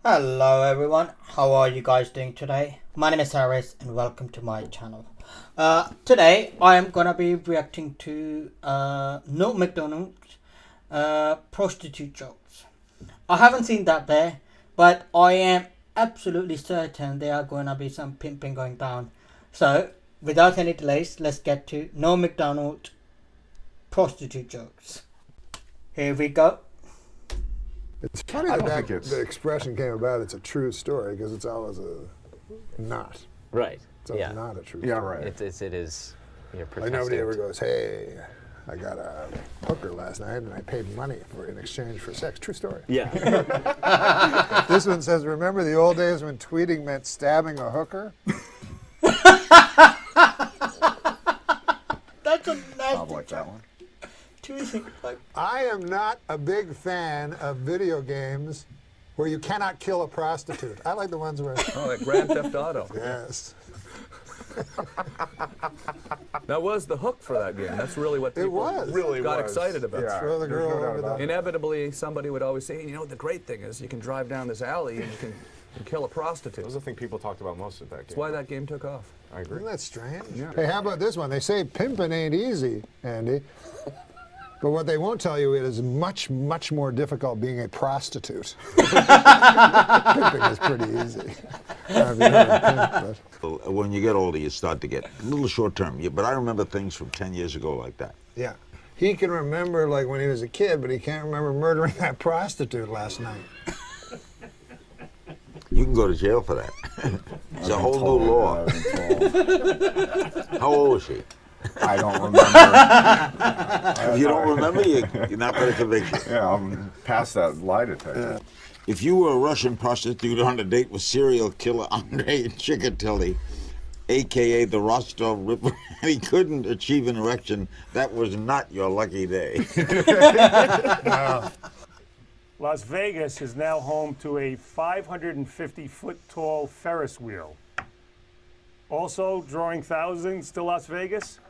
Hello everyone, how are you guys doing today? My name is Harris and welcome to my channel. Today I am gonna be reacting to no Macdonald's prostitute jokes. I haven't seen that there, but I am absolutely certain there are gonna be some pimping going down. So without any delays, let's get to no Macdonald prostitute jokes. Here we go. It's funny that the expression came about. It's a true story because it's always not. Right. It's always not a true story. Yeah, right. It is. You're like nobody ever goes, "Hey, I got a hooker last night and I paid money in exchange for sex." True story. Yeah. This one says, "Remember the old days when tweeting meant stabbing a hooker?" That's a nasty I'll like that one. I am not a big fan of video games where you cannot kill a prostitute. I like the ones where... Oh, like Grand Theft Auto. Yes. That was the hook for that game. That's really what people got excited about. Yeah, Throw the girl over the... Inevitably, somebody would always say, you know, the great thing is you can drive down this alley and you can kill a prostitute. That was the thing people talked about most of that game. That's why that game took off. I agree. Isn't that strange? Yeah. Hey, how about this one? They say pimping ain't easy, Andy. But what they won't tell you is much, much more difficult being a prostitute. Pimping is pretty easy. I've never pimped, but... When you get older, you start to get a little short-term. But I remember things from 10 years ago like that. Yeah. He can remember like when he was a kid, but he can't remember murdering that prostitute last night. You can go to jail for that. It's a whole new law. How old was she? I don't remember. If you don't remember, you're not going to convict you. Yeah, I'm past that lie detector. If you were a Russian prostitute on a date with serial killer Andrei Chikatilo, a.k.a. the Rostov Ripper, and he couldn't achieve an erection, that was not your lucky day. Las Vegas is now home to a 550-foot-tall Ferris wheel. Also drawing thousands to Las Vegas,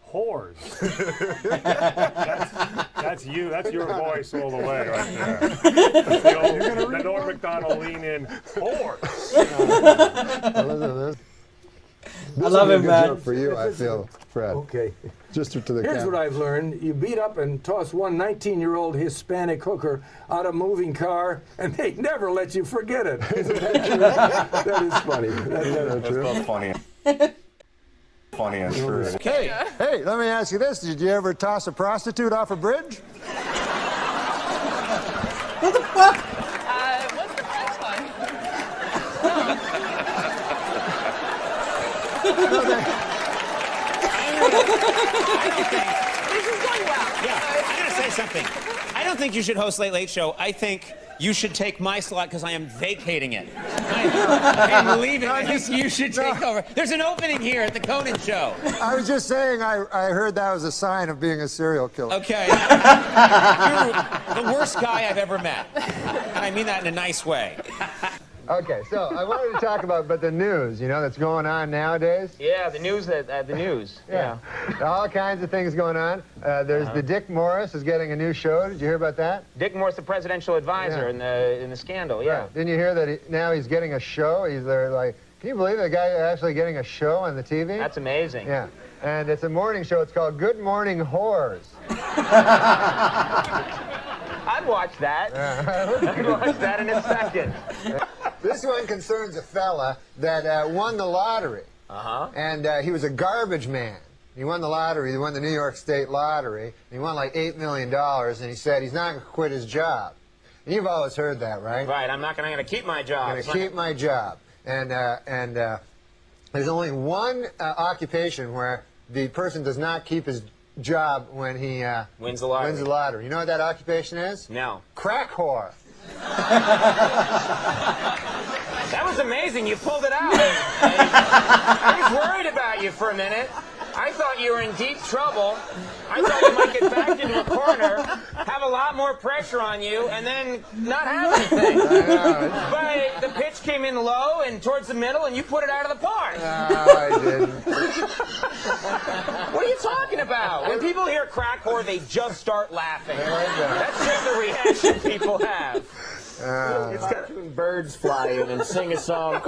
whores. That's you. That's your voice all the way right there. The Norm Macdonald lean in, whores. This I love would him, be a good man. joke for you, I feel, Fred. Okay. Just to the Here's camera. what I've learned. You beat up and toss one 19-year-old Hispanic hooker out of a moving car, and they never let you forget it. Isn't that true? That is funny. That's true. That's both funny. Funny and true. Hey, let me ask you this. Did you ever toss a prostitute off a bridge? What the fuck? What's the first one? This is going well. Yeah, I'm going to say something. I don't think you should host Late Late Show. I think you should take my slot because I am vacating it. I'm leaving. I think you should take over. There's an opening here at the Conan Show. I was just saying I heard that was a sign of being a serial killer. Okay. You're the worst guy I've ever met. And I mean that in a nice way. Okay, so I wanted to talk about the news, you know, that's going on nowadays. Yeah, the news. Yeah. All kinds of things going on. There's the Dick Morris is getting a new show. Did you hear about that? Dick Morris, the presidential advisor in the scandal, Right. Didn't you hear that now he's getting a show? He's there like, can you believe the guy actually getting a show on the TV? That's amazing. Yeah. And it's a morning show. It's called Good Morning Whores. I'd watch that. I'd watch that in a second. This one concerns a fella that won the lottery. And he was a garbage man. He won the lottery. He won the New York State lottery. And he won like $8 million. And he said he's not going to quit his job. And you've always heard that, right? Right. I'm going to keep my job. I'm going to keep my job. And there's only one occupation where the person does not keep his job when he wins the lottery. You know what that occupation is? No. Crack whore. That was amazing. You pulled it out. I was worried about you for a minute. I thought you were in deep trouble. I thought you might get backed into a corner, have a lot more pressure on you, and then not have anything. But the pitch came in low and towards the middle, and you put it out of the park. No, I didn't. What are you talking about? When people hear crack whore, they just start laughing. That's just the reaction people have. It's got birds fly in and sing a song.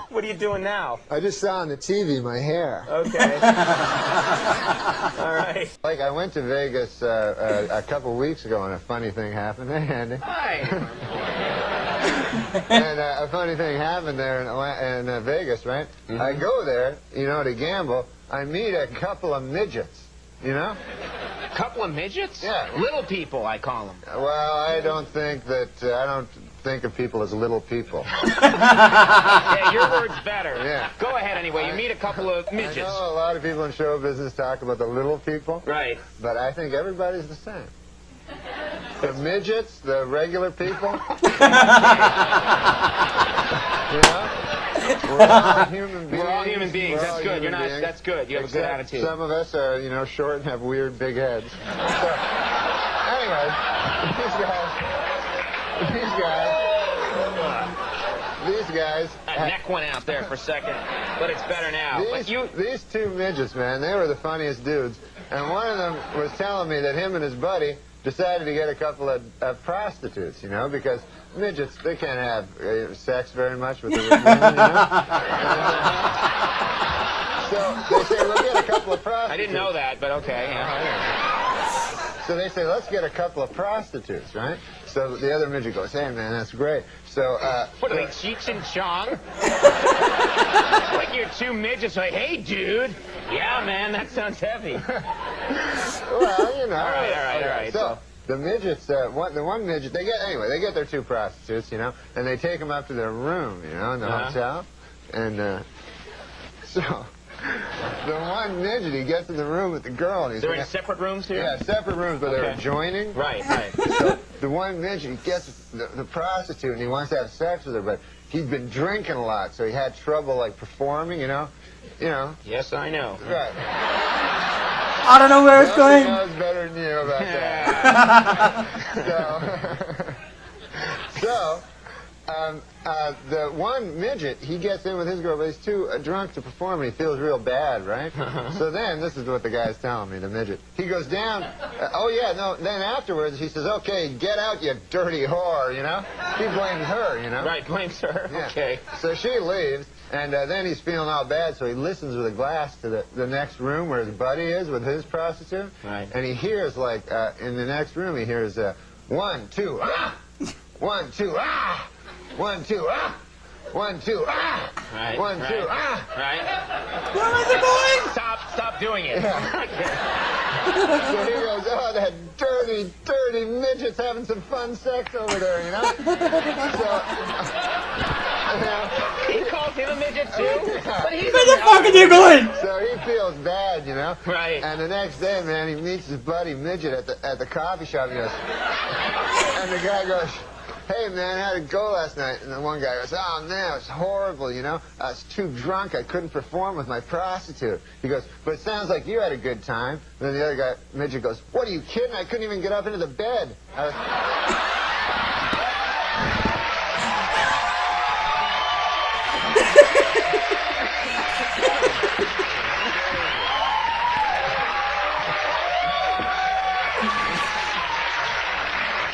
What are you doing now? I just saw on the TV my hair. Okay. All right. Like, I went to Vegas a couple weeks ago and a funny thing happened. Hey, Andy. Hi. And a funny thing happened there in Vegas, right? I go there, you know, to gamble. I meet a couple of midgets, you know? A couple of midgets? Yeah. Little people, I call them. Well, I don't think of people as little people. Yeah, your word's better. Yeah. Go ahead anyway. You meet a couple of midgets. I know a lot of people in show business talk about the little people. Right. But I think everybody's the same. The midgets, the regular people. You know? We're all human beings. We're all human beings. We're That's all good. human beings. That's good. You have a good Except attitude. Some of us are, you know, short and have weird big heads. So, anyway, these guys. That neck went out there for a second, but it's better now. These two midgets, man, they were the funniest dudes. And one of them was telling me that him and his buddy decided to get a couple of prostitutes, you know, because midgets, they can't have sex very much with the women, you know? So they say, we'll get a couple of prostitutes. I didn't know that, but okay. Yeah. So they say, let's get a couple of prostitutes, right? So the other midget goes, hey, man, that's great. So, what are they, Cheech and Chong? Like you're two midgets, like, hey, dude. Yeah, man, that sounds heavy. Well, you know. All right. So the midgets, the one midget, they get their two prostitutes, you know, and they take them up to their room, you know, in the hotel. And so the one midget, he gets in the room with the girl. And They're in separate rooms here? Yeah, separate rooms, but they're adjoining. Right. So the one midget, he gets the prostitute, and he wants to have sex with her, but he'd been drinking a lot, so he had trouble, like, performing, you know. Yes, I know. Right. I don't know where it's going. Nobody knows better than you about that. So, the one midget, he gets in with his girl, but he's too drunk to perform, and he feels real bad, right? So then, this is what the guy's telling me, the midget. He goes down, then afterwards, he says, okay, get out, you dirty whore, you know? He blames her, you know? Right, blames her. Yeah. Okay. So she leaves, and then he's feeling all bad, so he listens with a glass to the next room where his buddy is with his prostitute. Right. And he hears, like, in the next room, he hears, 1, 2, ah! 1, 2, ah! 1, 2, ah! 1, 2, ah! Right. 1, 2, ah! Right. Where is it going? Stop doing it. Yeah. So he goes, oh, that dirty midget's having some fun sex over there, you know? He calls him a midget too? But he's Where the fuck are you going? So he feels bad, you know? Right. And the next day, man, he meets his buddy midget at the coffee shop. He goes, and the guy goes, hey, man, how'd it go last night? And the one guy goes, oh, man, it was horrible, you know? I was too drunk. I couldn't perform with my prostitute. He goes, but it sounds like you had a good time. And then the other guy, midget, goes, what, are you kidding? I couldn't even get up into the bed.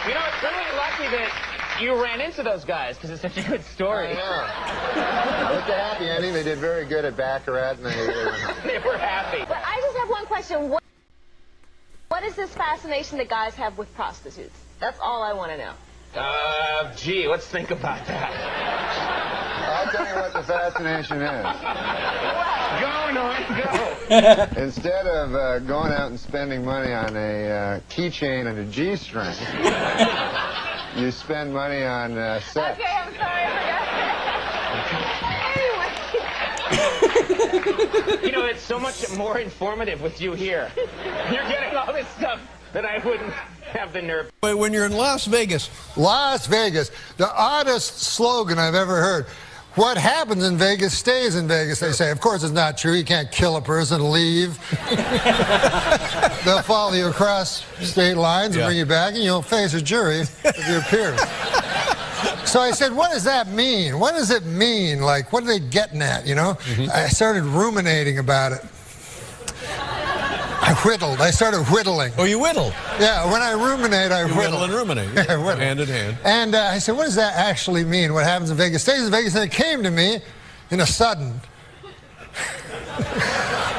You know, it's really lucky that you ran into those guys, because it's such a good story. I know. Look at happy ending. They did very good at Baccarat, and They were happy. But I just have one question. What is this fascination that guys have with prostitutes? That's all I want to know. Gee, let's think about that. I'll tell you what the fascination is. Go, Norm, go. Instead of going out and spending money on a keychain and a G-string, you spend money on sex. Okay, I'm sorry, I forgot. You know, it's so much more informative with you here. You're getting all this stuff that I wouldn't have the nerve. When you're in Las Vegas. Las Vegas, the oddest slogan I've ever heard. What happens in Vegas stays in Vegas, they say. Of course, it's not true. You can't kill a person and leave. They'll follow you across state lines and bring you back, and you'll face a jury of your peers. So I said, what does that mean? What does it mean? Like, what are they getting at, you know? I started ruminating about it. I whittled. I started whittling. Oh, you whittle? Yeah, when I ruminate, I You whittle. whittle and ruminate. Yeah, I whittle. Hand in hand. And I said, what does that actually mean? What happens in Vegas stays in Vegas? And it came to me in a sudden.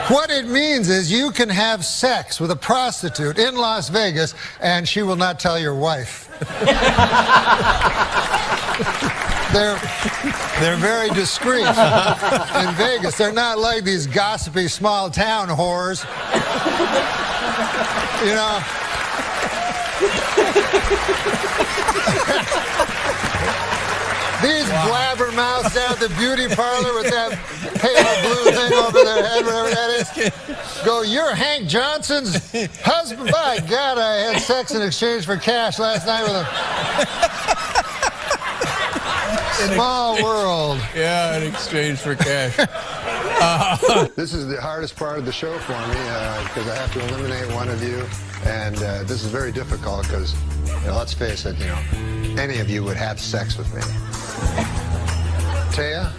What it means is you can have sex with a prostitute in Las Vegas and she will not tell your wife. They're very discreet in Vegas. They're not like these gossipy small town whores. You know. These blabbermouths down at the beauty parlor with that pale blue thing over their head, whatever that is, go, you're Hank Johnson's husband? By God, I had sex in exchange for cash last night with him. Small world. Yeah, in exchange for cash. This is the hardest part of the show for me because I have to eliminate one of you, and this is very difficult because, let's face it, any of you would have sex with me. Taya,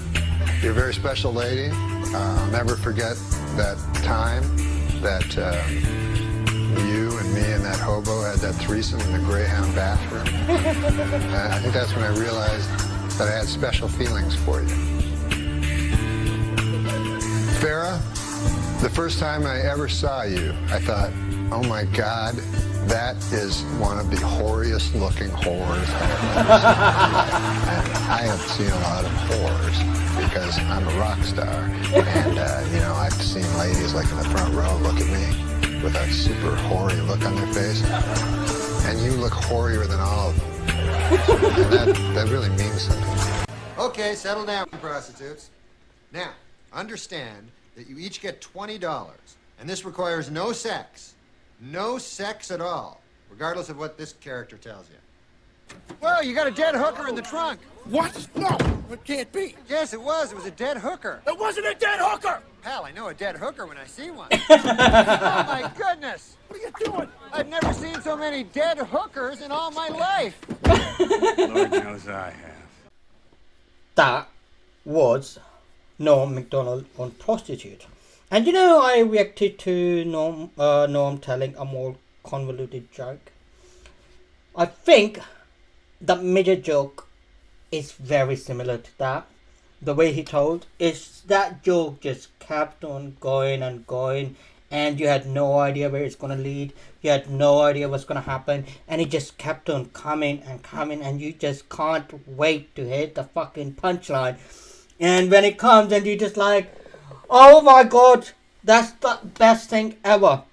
you're a very special lady. I'll never forget that time that you and me and that hobo had that threesome in the Greyhound bathroom. I think that's when I realized that I had special feelings for you. Farrah, the first time I ever saw you, I thought, oh my God, that is one of the whoriest looking whores I've ever seen. I have seen a lot of whores because I'm a rock star. And, I've seen ladies like in the front row look at me with a super hoary look on their face. And you look horier than all of them. And that really means something. Okay, settle down, prostitutes. Now, understand that you each get $20, and this requires no sex. No sex at all, regardless of what this character tells you. Well, you got a dead hooker in the trunk. What? No, it can't be. Yes, it was. It was a dead hooker. It wasn't a dead hooker! Pal, I know a dead hooker when I see one. Oh, my goodness. What are you doing? I've never seen so many dead hookers in all my life. Lord knows I have. That was Norm Macdonald on Prostitute. And I reacted to Norm telling a more convoluted joke. I think that midget joke is very similar to that. The way he told is that joke just kept on going and going, and you had no idea where it's going to lead. You had no idea what's going to happen, and it just kept on coming and coming, and you just can't wait to hit the fucking punchline. And when it comes, and you just like, oh my God, that's the best thing ever.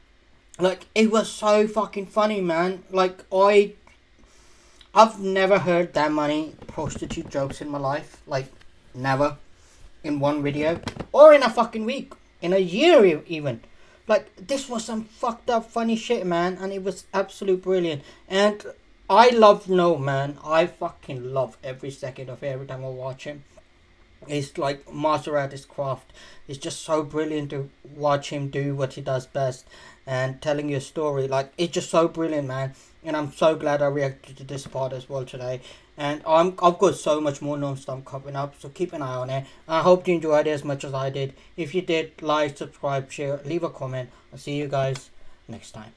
Like, it was so fucking funny, man. Like, I've never heard that many prostitute jokes in my life. Like, never. In one video. Or in a fucking week. In a year even. Like, this was some fucked up funny shit, man. And it was absolute brilliant. And I love Noel, man. I fucking love every second of it every time I watch him. It's like master at his craft. It's just so brilliant to watch him do what he does best and telling you a story. Like, it's just so brilliant, man. And I'm so glad I reacted to this part as well today. And I've got so much more non-stop coming up, so keep an eye on it. I hope you enjoyed it as much as I did. If you did, like, subscribe, share, leave a comment. I'll see you guys next time.